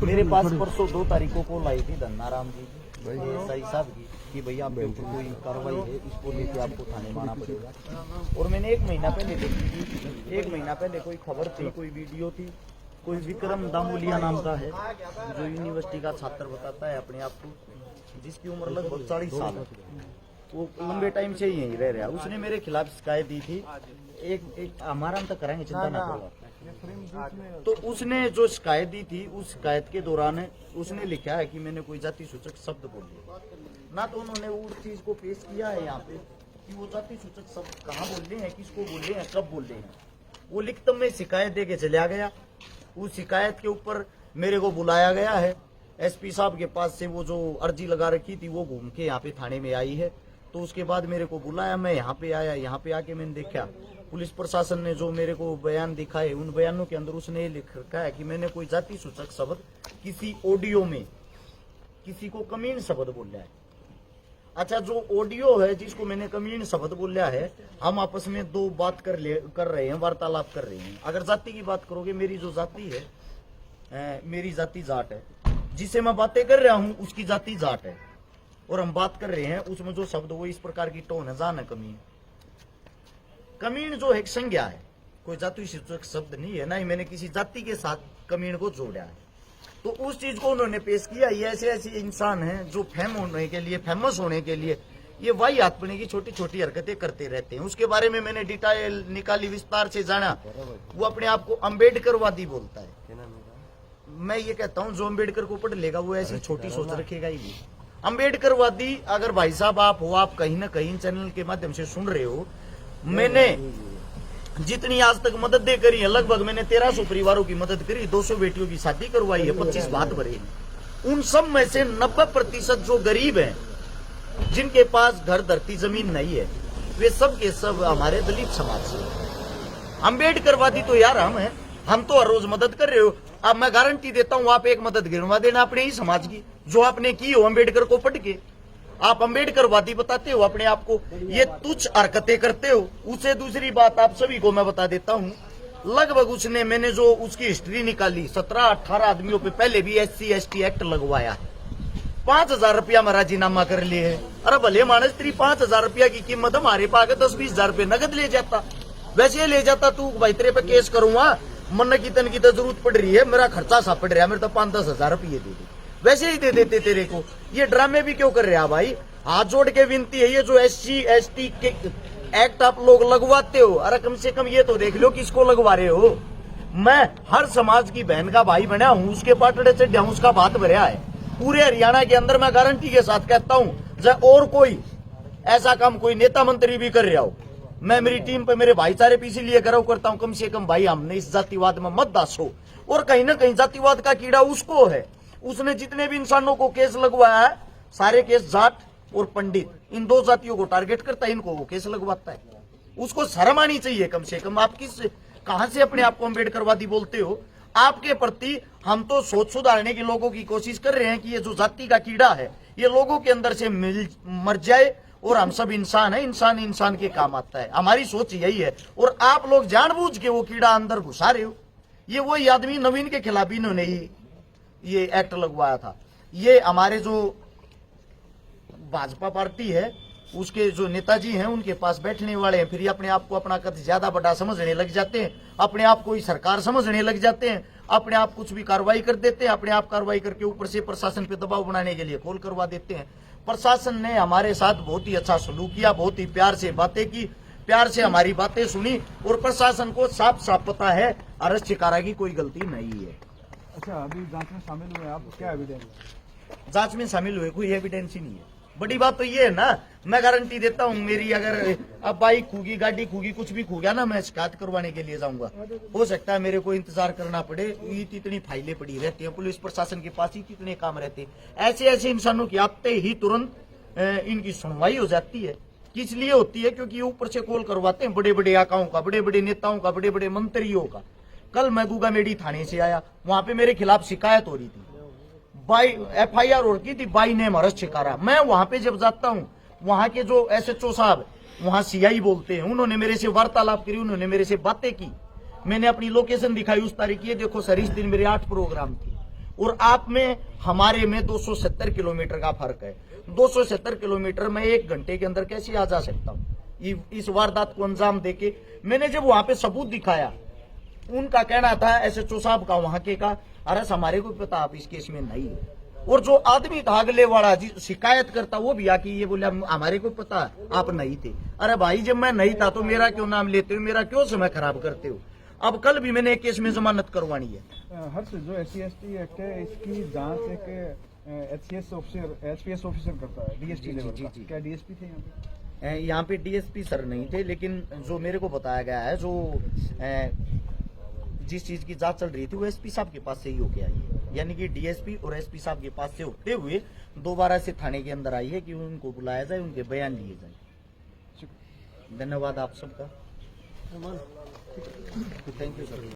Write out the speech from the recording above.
मेरे पास परसों 2 तारीखों को लाई थी धन्नाराम जी सही साहब की कि भैया आप पे कोई कार्रवाई है, इसको लेके आपको थाने में आना पड़ेगा। और मैंने 1 महीना पहले देखी थी, 1 महीना पहले कोई खबर थी, कोई वीडियो थी, कोई विक्रम दामोलिया नाम का है जो यूनिवर्सिटी का छात्र बताता है अपने आप को, जिसकी उम्र लगभग 40 साल है, वो लंबे टाइम से यहीं रह रहा है। उसने मेरे खिलाफ शिकायत दी थी, एक हमारा हम तक कराएंगे, चिंता ना करो। तो उसने जो शिकायत दी थी, उस शिकायत के दौरान उसने लिखा है कि मैंने कोई जाति सूचक शब्द बोले ना, तो उन्होंने उस चीज को पेश किया है यहाँ पे कि वो जाति सूचक शब्द कहाँ बोले हैं, किसको बोले हैं, कब बोले हैं। वो लिखित में शिकायत दे के चला गया। उस शिकायत के ऊपर मेरे को बुलाया गया है, एसपी साहब के पास से वो जो अर्जी लगा रखी थी वो घूम के यहाँ पे थाने में आई है। तो उसके बाद मेरे को बुलाया, मैं यहाँ पे आया, यहाँ पे आके मैंने देखा पुलिस प्रशासन ने जो मेरे को बयान दिखाए, उन बयानों के अंदर उसने ये लिख रखा है कि मैंने कोई जाति सूचक शब्द किसी ऑडियो में किसी को कमीन शब्द बोला है। अच्छा, जो ऑडियो है जिसको मैंने कमीन शब्द बोला है, हम आपस में 2 बात कर रहे हैं, वार्तालाप कर रहे हैं। अगर जाति की बात करोगे, मेरी जो जाति है, मेरी जाति जाट है, जिसे मैं बातें कर रहा हूँ उसकी जाति जाट है, और हम बात कर रहे हैं उसमें जो शब्द वो इस प्रकार की टोन है, जान है कमीन। कमीन जो एक संज्ञा है, कोई जाति सूचक शब्द नहीं है, ना ही मैंने किसी जाति के साथ कमीन को जोड़ा है। तो उस चीज को उन्होंने पेश किया। ये ऐसे ऐसे इंसान हैं जो फेमस होने के लिए ये वाही आत्मने की छोटी छोटी हरकतें करते रहते हैं। उसके बारे में मैंने डिटेल निकाली, विस्तार से जाना। वो अपने आप को अम्बेडकरवादी बोलता है। मैं ये कहता हूँ जो अम्बेडकर को पढ़ लेगा वो ऐसी छोटी सोच रखेगा ही नहीं। अम्बेडकरवादी अगर भाई साहब आप हो, आप कहीं ना कहीं चैनल के माध्यम से सुन रहे हो, मैंने जितनी आज तक मदद दे करी है, लगभग मैंने 1300 परिवारों की मदद करी, 200 बेटियों की शादी करवाई है, 25 भात भरे। उन सब में से 90% जो गरीब हैं, जिनके पास घर धरती जमीन नहीं है, वे सब के सब हमारे दलित समाज से। अम्बेडकरवादी तो यार हम तो हर रोज मदद कर रहे हो। अब मैं गारंटी देता हूं, आप एक मदद गिनवा देना अपने ही समाज की जो आपने की हो अम्बेडकर को पढ़ के। आप अम्बेडकरवादी बताते हो अपने आप को, ये तुच्छ हरकतें करते हो। उसे दूसरी बात आप सभी को मैं बता देता हूं, लगभग मैंने जो उसकी हिस्ट्री निकाली, 17-18 आदमियों पे पहले भी SC ST एक्ट लगवाया, 5,000 रुपया में राजीनामा कर लिए है। अरे भले मानस, 5,000 रुपया की कीमत हमारे पास 10-20 हजार रुपये नगद ले जाता। वैसे ले जाता तू भाई तेरे पे केस करूंगा, मन की तन की तो जरूरत पड़ रही है, मेरा खर्चा सा पड़ रहा है, मेरे तो 5-10 हजार रुपये दे दे, वैसे ही दे देते तेरे को। ये ड्रामे भी क्यों कर रहे हैं भाई? हाथ जोड़ के विनती है, ये जो SC ST के एक्ट आप लोग लगवाते हो, अरे कम से कम ये तो देख लो किसको लगवा रहे हो। मैं हर समाज की बहन का भाई बना हूं, उसके पाटड़े से डाउस का बात भरा है पूरे हरियाणा के अंदर। मैं गारंटी के साथ कहता हूं, जब और कोई ऐसा काम कोई नेता मंत्री भी कर रहा हो, मैं मेरी टीम पे मेरे भाईचारे पे इसीलिए कराव करता हूं, कम से कम भाई हमने इस जातिवाद में मत दासो। और कहीं ना कहीं जातिवाद का कीड़ा उसको है। उसने जितने भी इंसानों को केस लगवाया है, सारे केस जाट और पंडित, इन 2 जातियों को टारगेट करता है, इनको वो केस लगवाता है। उसको शर्म आनी चाहिए कम से कम। आप कहां से अपने आप को अम्बेडकरवादी बोलते हो? आपके प्रति हम तो सोच सुधारने के लोगों की कोशिश कर रहे हैं कि ये जो जाति का कीड़ा है ये लोगों के अंदर से मर जाए, और हम सब इंसान है, इंसान इंसान के काम आता है। हमारी सोच यही है, और आप लोग जानबूझ के वो कीड़ा अंदर घुसा रहे हो। ये वही आदमी नवीन के खिलाफ इन्होंने ये एक्ट लगवाया था। ये हमारे जो भाजपा पार्टी है उसके जो नेताजी हैं उनके पास बैठने वाले हैं, फिर ये अपने आप को अपना कद ज्यादा बड़ा समझने लग जाते हैं, अपने आप को ही सरकार समझने लग जाते हैं, अपने आप कुछ भी कार्रवाई कर देते हैं, अपने आप कार्रवाई करके ऊपर से प्रशासन पे दबाव बनाने के लिए कॉल करवा देते हैं। प्रशासन ने हमारे साथ बहुत ही अच्छा सलूक किया, बहुत ही प्यार से बातें की, प्यार से हमारी बातें सुनी, और प्रशासन को साफ साफ पता है अरेस्ट शिकारा की कोई गलती नहीं है। अच्छा, अभी जांच में शामिल हुए आप, क्या एविडेंस? जांच में शामिल हुए कोई एविडेंस ही नहीं है। बड़ी बात तो ये है ना, मैं गारंटी देता हूँ, मेरी अगर अब बाइक खूगी, गाड़ी खूगी, कुछ भी खू गया ना, मैं शिकायत करवाने के लिए जाऊंगा। हो सकता है मेरे को इंतजार करना पड़े, इतनी फाइलें पड़ी रहती हैं, पुलिस प्रशासन के पास ही कितने काम रहते हैं। ऐसे ऐसे इंसानों की आते ही तुरंत इनकी सुनवाई हो जाती है। किस लिए होती है? क्योंकि ऊपर से कॉल करवाते हैं बड़े बड़े आकाओं का, बड़े बड़े नेताओं का, बड़े बड़े मंत्रियों का। कल मैं गुगामेडी थाने से आया, वहां पे मेरे खिलाफ शिकायत हो रही थी, FIR हो रही थी, बाई नेम अरेस्ट शिकारा। मैं वहां पे जब जाता हूं, वहां के जो SHO साहब, वहां CI बोलते हैं, उन्होंने मेरे से वार्तालाप करी, उन्होंने मेरे से बातें की, मैंने अपनी लोकेशन दिखाई उस तारीख, ये देखो सर इस दिन मेरे 8 प्रोग्राम थे। और आप में हमारे में 270 किलोमीटर का फर्क है। 270 किलोमीटर में 1 घंटे के अंदर कैसे आ जा सकता हूँ इस वारदात को अंजाम देके। मैंने जब वहां पे सबूत दिखाया, उनका कहना था एसएचओ साहब का वहां के का, अरे हमारे को पता आप इस केस में नहीं है। और जो आदमी था अगले वाला जी शिकायत करता, वो भी आके ये बोला हमारे को पता आप नहीं थे। अरे भाई जब मैं नहीं था तो मेरा क्यों नाम लेते हो, मेरा क्यों समय खराब करते हो। अब कल भी मैंने एक केस में जमानत करवानी है। हर्ष, जो SC/ST एक्ट है इसकी जांच एक HPS ऑफिसर करता है, DSP लेवल का। क्या DSP थे यहाँ पे? यहाँ पे DSP सर नहीं थे, लेकिन जो मेरे को बताया गया है, जो जिस चीज की जांच चल रही थी वो SP साहब के पास से ही होके आई है। यानी कि DSP और SP साहब के पास से होते हुए दोबारा से थाने के अंदर आई है कि उनको बुलाया जाए, उनके बयान लिए जाए। धन्यवाद आप सबका। Thank you sir.